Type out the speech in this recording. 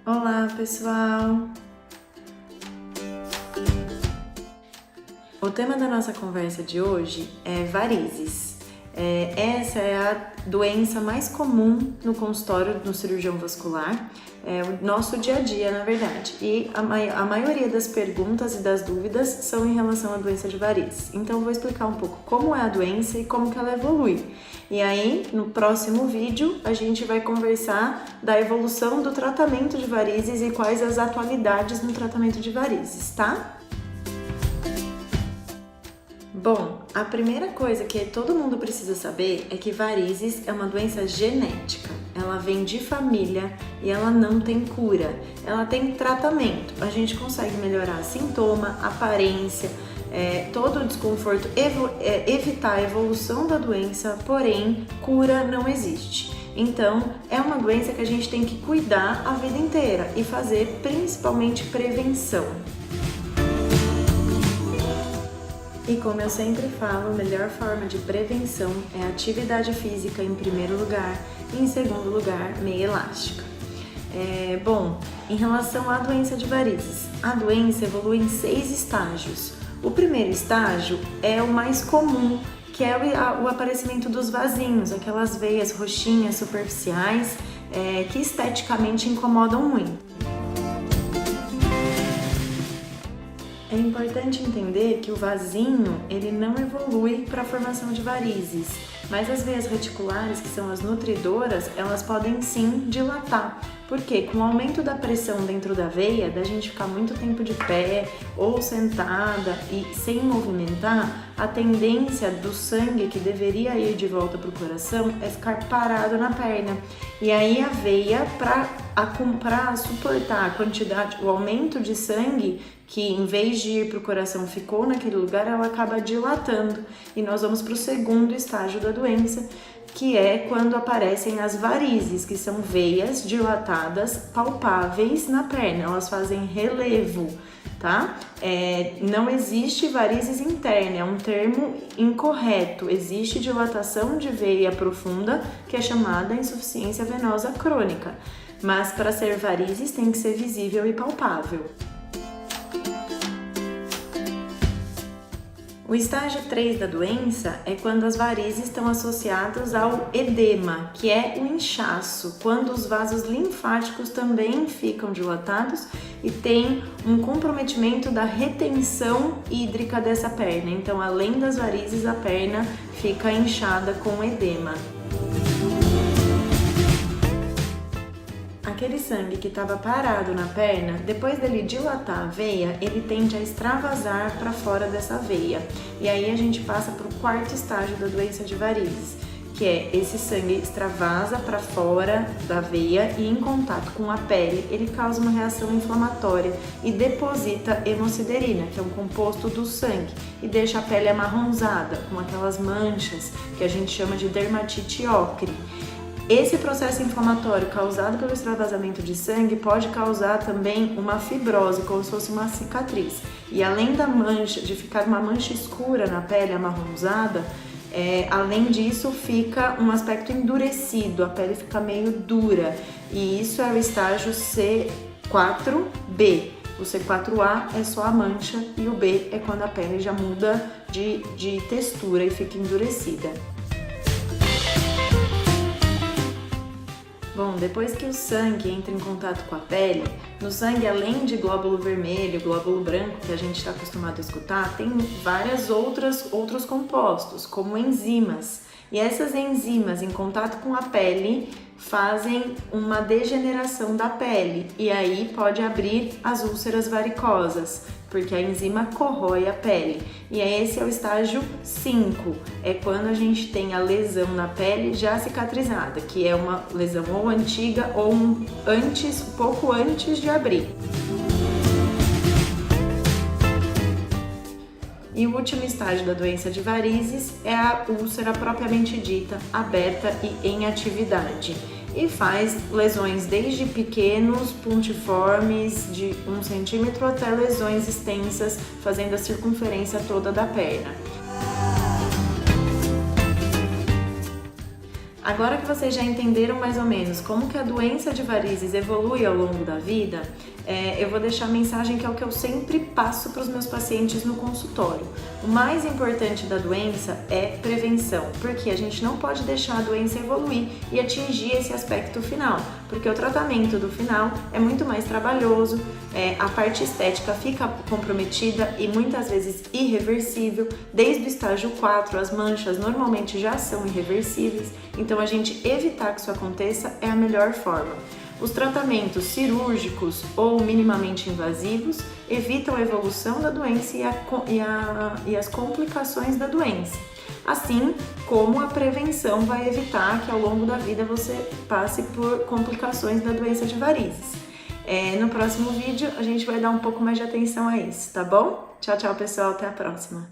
Olá, pessoal! O tema da nossa conversa de hoje é varizes. Essa é a doença mais comum no consultório do cirurgião vascular, o nosso dia a dia, na verdade. E a maioria das perguntas e das dúvidas são em relação à doença de varizes. Então, eu vou explicar um pouco como é a doença e como que ela evolui. E aí, no próximo vídeo, a gente vai conversar da evolução do tratamento de varizes e quais as atualidades no tratamento de varizes, tá? Bom, a primeira coisa que todo mundo precisa saber é que varizes é uma doença genética. Ela vem de família e ela não tem cura. Ela tem tratamento. A gente consegue melhorar sintoma, aparência, todo o desconforto, evitar a evolução da doença, porém, cura não existe. Então, é uma doença que a gente tem que cuidar a vida inteira e fazer principalmente prevenção. E como eu sempre falo, a melhor forma de prevenção é atividade física em primeiro lugar e em segundo lugar, meia elástica. Bom, em relação à doença de varizes, a doença evolui em 6 estágios. O primeiro estágio é o mais comum, que é o aparecimento dos vasinhos, aquelas veias roxinhas superficiais que esteticamente incomodam muito. É importante entender que o vasinho ele não evolui para a formação de varizes, mas as veias reticulares, que são as nutridoras, elas podem sim dilatar. Porque com o aumento da pressão dentro da veia, da gente ficar muito tempo de pé ou sentada e sem movimentar, a tendência do sangue que deveria ir de volta para o coração é ficar parado na perna. E aí a veia, para suportar a quantidade, o aumento de sangue, que em vez de ir para o coração ficou naquele lugar, ela acaba dilatando. E nós vamos para o segundo estágio da doença, que é quando aparecem as varizes, que são veias dilatadas palpáveis na perna, elas fazem relevo, tá? Não existe varizes interna, é um termo incorreto, existe dilatação de veia profunda, que é chamada insuficiência venosa crônica, mas para ser varizes tem que ser visível e palpável. O estágio 3 da doença é quando as varizes estão associadas ao edema, que é o inchaço, quando os vasos linfáticos também ficam dilatados e tem um comprometimento da retenção hídrica dessa perna. Então, além das varizes, a perna fica inchada com edema. Aquele sangue que estava parado na perna, depois dele dilatar a veia, ele tende a extravasar para fora dessa veia. E aí a gente passa para o quarto estágio da doença de varizes, que é esse sangue extravasa para fora da veia e em contato com a pele, ele causa uma reação inflamatória e deposita hemosiderina, que é um composto do sangue, e deixa a pele amarronzada, com aquelas manchas que a gente chama de dermatite ocre. Esse processo inflamatório causado pelo extravasamento de sangue pode causar também uma fibrose, como se fosse uma cicatriz. E além da mancha, de ficar uma mancha escura na pele amarronzada, além disso fica um aspecto endurecido, a pele fica meio dura. E isso é o estágio C4B. O C4A é só a mancha e o B é quando a pele já muda de textura e fica endurecida. Bom, depois que o sangue entra em contato com a pele, no sangue, além de glóbulo vermelho, glóbulo branco, que a gente está acostumado a escutar, tem vários outros compostos, como enzimas. E essas enzimas, em contato com a pele, fazem uma degeneração da pele e aí pode abrir as úlceras varicosas, porque a enzima corrói a pele. E esse é o estágio 5, é quando a gente tem a lesão na pele já cicatrizada, que é uma lesão ou antiga ou pouco antes de abrir. E o último estágio da doença de varizes é a úlcera propriamente dita, aberta e em atividade. E faz lesões desde pequenos, pontiformes, de 1 centímetro, até lesões extensas, fazendo a circunferência toda da perna. Agora que vocês já entenderam mais ou menos como que a doença de varizes evolui ao longo da vida, eu vou deixar a mensagem que é o que eu sempre passo para os meus pacientes no consultório. O mais importante da doença é prevenção, porque a gente não pode deixar a doença evoluir e atingir esse aspecto final, porque o tratamento do final é muito mais trabalhoso, a parte estética fica comprometida e muitas vezes irreversível. Desde o estágio 4, as manchas normalmente já são irreversíveis, então a gente evitar que isso aconteça é a melhor forma. Os tratamentos cirúrgicos ou minimamente invasivos evitam a evolução da doença e as complicações da doença. Assim como a prevenção vai evitar que ao longo da vida você passe por complicações da doença de varizes. No próximo vídeo a gente vai dar um pouco mais de atenção a isso, tá bom? Tchau, tchau, pessoal, até a próxima!